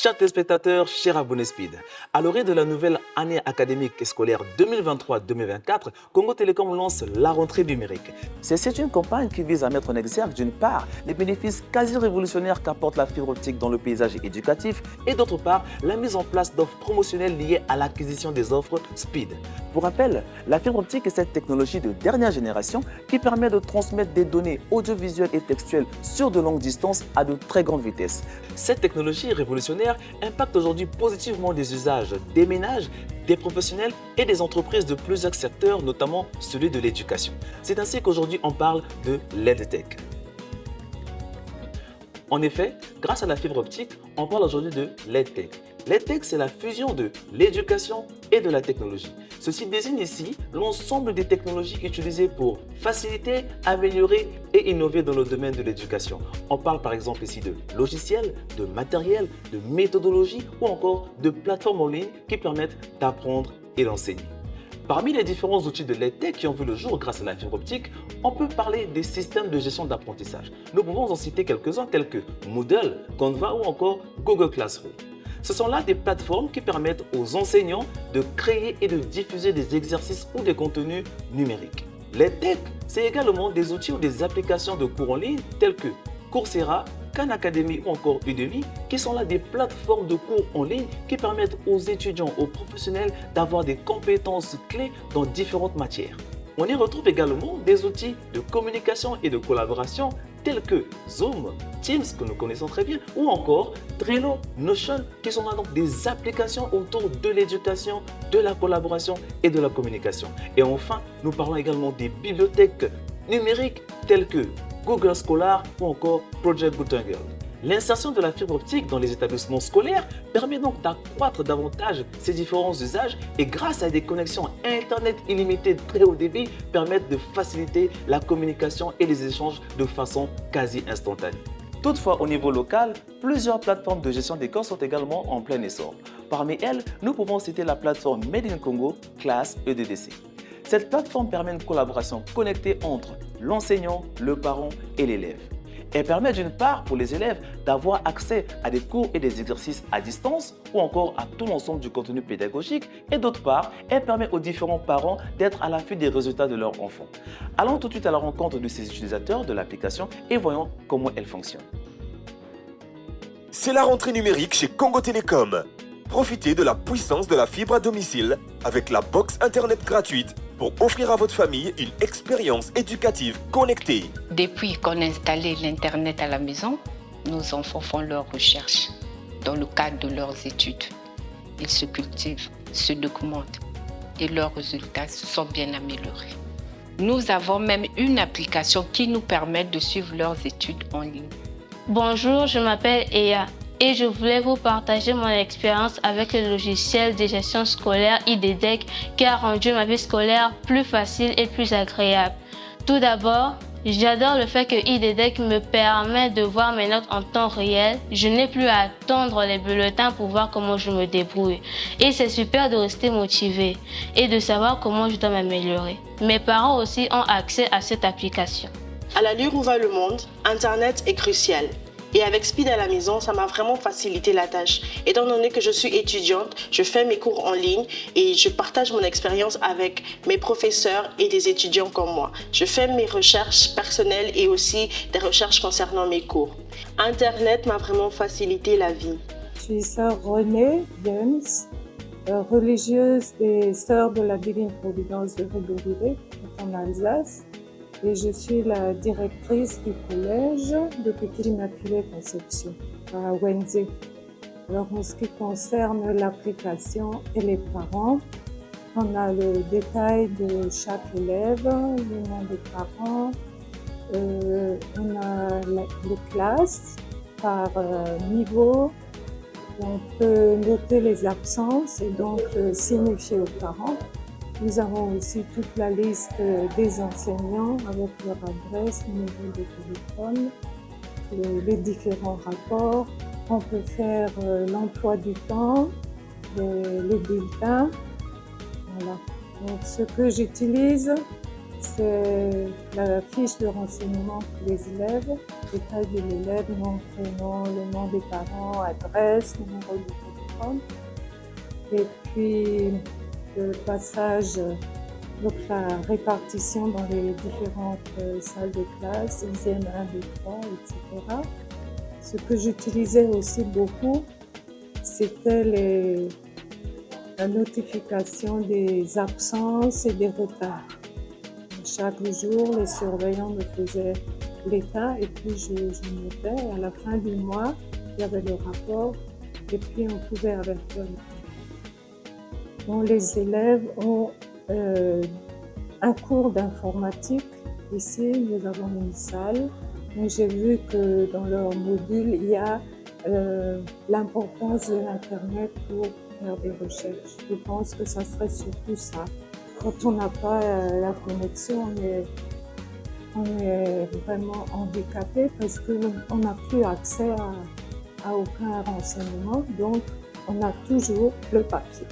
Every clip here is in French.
Chers téléspectateurs, chers abonnés Speed, à l'orée de la nouvelle année académique et scolaire 2023-2024, Congo Télécom lance la rentrée numérique. C'est une campagne qui vise à mettre en exergue d'une part les bénéfices quasi révolutionnaires qu'apporte la fibre optique dans le paysage éducatif et d'autre part la mise en place d'offres promotionnelles liées à l'acquisition des offres Speed. Pour rappel, la fibre optique est cette technologie de dernière génération qui permet de transmettre des données audiovisuelles et textuelles sur de longues distances à de très grandes vitesses. Cette technologie révolutionnaire impacte aujourd'hui positivement les usages des ménages, des professionnels et des entreprises de plusieurs secteurs, notamment celui de l'éducation. C'est ainsi qu'aujourd'hui on parle de l'EdTech. En effet, grâce à la fibre optique, on parle aujourd'hui de l'EdTech. L'EdTech, c'est la fusion de l'éducation et de la technologie. Ceci désigne ici l'ensemble des technologies utilisées pour faciliter, améliorer et innover dans le domaine de l'éducation. On parle par exemple ici de logiciels, de matériel, de méthodologie ou encore de plateformes en ligne qui permettent d'apprendre et d'enseigner. Parmi les différents outils de l'EdTech qui ont vu le jour grâce à la fibre optique, on peut parler des systèmes de gestion d'apprentissage. Nous pouvons en citer quelques-uns tels que Moodle, Canva ou encore Google Classroom. Ce sont là des plateformes qui permettent aux enseignants de créer et de diffuser des exercices ou des contenus numériques. L'EdTech, c'est également des outils ou des applications de cours en ligne tels que Coursera, Khan Academy ou encore Udemy, qui sont là des plateformes de cours en ligne qui permettent aux étudiants, aux professionnels d'avoir des compétences clés dans différentes matières. On y retrouve également des outils de communication et de collaboration tels que Zoom, Teams que nous connaissons très bien ou encore Trello, Notion qui sont là donc des applications autour de l'éducation, de la collaboration et de la communication. Et enfin, nous parlons également des bibliothèques numériques telles que Google Scholar ou encore Project Gutenberg. L'insertion de la fibre optique dans les établissements scolaires permet donc d'accroître davantage ces différents usages et grâce à des connexions Internet illimitées de très haut débit permettent de faciliter la communication et les échanges de façon quasi instantanée. Toutefois, au niveau local, plusieurs plateformes de gestion des cours sont également en plein essor. Parmi elles, nous pouvons citer la plateforme Made in Congo, Class EDDC. Cette plateforme permet une collaboration connectée entre l'enseignant, le parent et l'élève. Elle permet d'une part pour les élèves d'avoir accès à des cours et des exercices à distance ou encore à tout l'ensemble du contenu pédagogique et d'autre part, elle permet aux différents parents d'être à l'affût des résultats de leur enfant. Allons tout de suite à la rencontre de ces utilisateurs de l'application et voyons comment elle fonctionne. C'est la rentrée numérique chez Congo Télécom. Profitez de la puissance de la fibre à domicile avec la box Internet gratuite pour offrir à votre famille une expérience éducative connectée. Depuis qu'on a installé l'Internet à la maison, nos enfants font leurs recherches dans le cadre de leurs études. Ils se cultivent, se documentent et leurs résultats se sont bien améliorés. Nous avons même une application qui nous permet de suivre leurs études en ligne. Bonjour, je m'appelle Eya et je voulais vous partager mon expérience avec le logiciel de gestion scolaire IDDEC qui a rendu ma vie scolaire plus facile et plus agréable. Tout d'abord, j'adore le fait que IDDEC me permet de voir mes notes en temps réel. Je n'ai plus à attendre les bulletins pour voir comment je me débrouille. Et c'est super de rester motivé et de savoir comment je dois m'améliorer. Mes parents aussi ont accès à cette application. À l'allure où va le monde, Internet est crucial. Et avec Speed à la maison, ça m'a vraiment facilité la tâche. Étant donné que je suis étudiante, je fais mes cours en ligne et je partage mon expérience avec mes professeurs et des étudiants comme moi. Je fais mes recherches personnelles et aussi des recherches concernant mes cours. Internet m'a vraiment facilité la vie. Je suis sœur Renée James, religieuse des Sœurs de la Divine Providence de Rubériré, en Alsace. Et je suis la directrice du collège de Petite Immaculée Conception à Wenze. Alors en ce qui concerne l'application et les parents, on a le détail de chaque élève, le nom des parents, on a les classes par niveau, on peut noter les absences et donc signifier aux parents. Nous avons aussi toute la liste des enseignants avec leur adresse, numéro de téléphone, les différents rapports. On peut faire l'emploi du temps, les bulletins. Voilà. Donc, ce que j'utilise, c'est la fiche de renseignement pour les élèves, détail de l'élève, nom, prénom, le nom des parents, adresse, numéro de téléphone. Et puis le passage, donc la répartition dans les différentes salles de classe, ISEM 1, 2, 3, etc. Ce que j'utilisais aussi beaucoup, c'était la notification des absences et des retards. Chaque jour, les surveillants me faisaient l'état et puis je notais. À la fin du mois, il y avait le rapport et puis on pouvait avertir les parents. Bon, les élèves ont un cours d'informatique. Ici, nous avons une salle. Mais j'ai vu que dans leur module, il y a l'importance de l'Internet pour faire des recherches. Je pense que ça serait surtout ça. Quand on n'a pas la connexion, on est vraiment handicapé parce qu'on n'a plus accès à aucun renseignement, donc on a toujours le papier.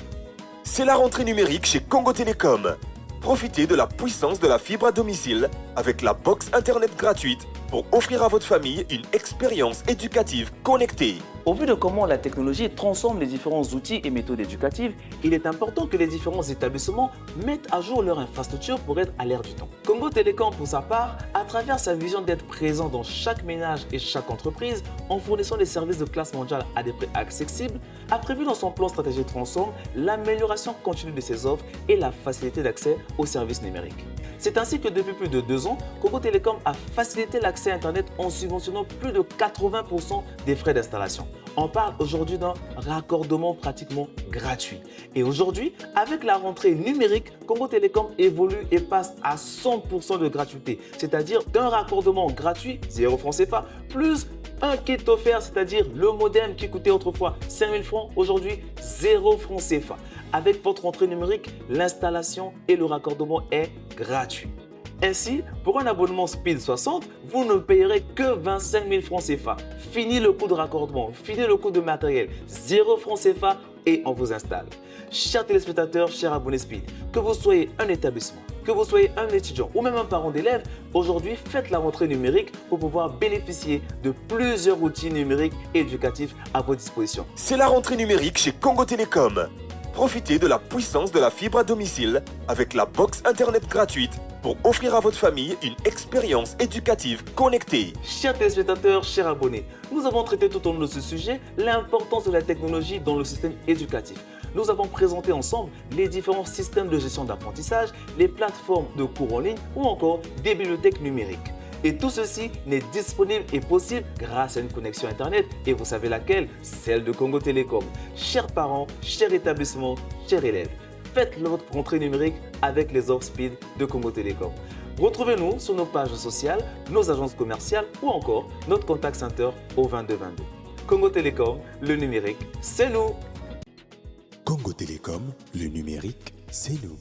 C'est la rentrée numérique chez Congo Télécom. Profitez de la puissance de la fibre à domicile avec la box Internet gratuite pour offrir à votre famille une expérience éducative connectée. Au vu de comment la technologie transforme les différents outils et méthodes éducatives, il est important que les différents établissements mettent à jour leur infrastructure pour être à l'ère du temps. Congo Télécom, pour sa part, à travers sa vision d'être présent dans chaque ménage et chaque entreprise, en fournissant des services de classe mondiale à des prix accessibles, a prévu dans son plan stratégique Transform l'amélioration continue de ses offres et la facilité d'accès aux services numériques. C'est ainsi que depuis plus de 2 ans, Congo Télécom a facilité l'accès à Internet en subventionnant plus de 80% des frais d'installation. On parle aujourd'hui d'un raccordement pratiquement gratuit. Et aujourd'hui, avec la rentrée numérique, Congo Télécom évolue et passe à 100% de gratuité, c'est-à-dire d'un raccordement gratuit, 0 francs CFA, plus un kit offert, c'est-à-dire le modem qui coûtait autrefois 5 000 francs, aujourd'hui 0 francs CFA. Avec votre rentrée numérique, l'installation et le raccordement est gratuit. Ainsi, pour un abonnement Speed 60, vous ne payerez que 25 000 francs CFA. Fini le coût de raccordement, fini le coût de matériel, 0 francs CFA et on vous installe. Chers téléspectateurs, chers abonnés Speed, que vous soyez un établissement, que vous soyez un étudiant ou même un parent d'élève, aujourd'hui faites la rentrée numérique pour pouvoir bénéficier de plusieurs outils numériques éducatifs à votre disposition. C'est la rentrée numérique chez Congo Télécom. Profitez de la puissance de la fibre à domicile avec la box Internet gratuite pour offrir à votre famille une expérience éducative connectée. Chers téléspectateurs, chers abonnés, nous avons traité tout au long de ce sujet l'importance de la technologie dans le système éducatif. Nous avons présenté ensemble les différents systèmes de gestion d'apprentissage, les plateformes de cours en ligne ou encore des bibliothèques numériques. Et tout ceci n'est disponible et possible grâce à une connexion Internet. Et vous savez laquelle? Celle de Congo Télécom. Chers parents, chers établissements, chers élèves, faites votre rentrée numérique avec les offres Speed de Congo Télécom. Retrouvez-nous sur nos pages sociales, nos agences commerciales ou encore notre contact center au 2222. Congo Télécom, le numérique, c'est nous. Congo Télécom, le numérique, c'est nous.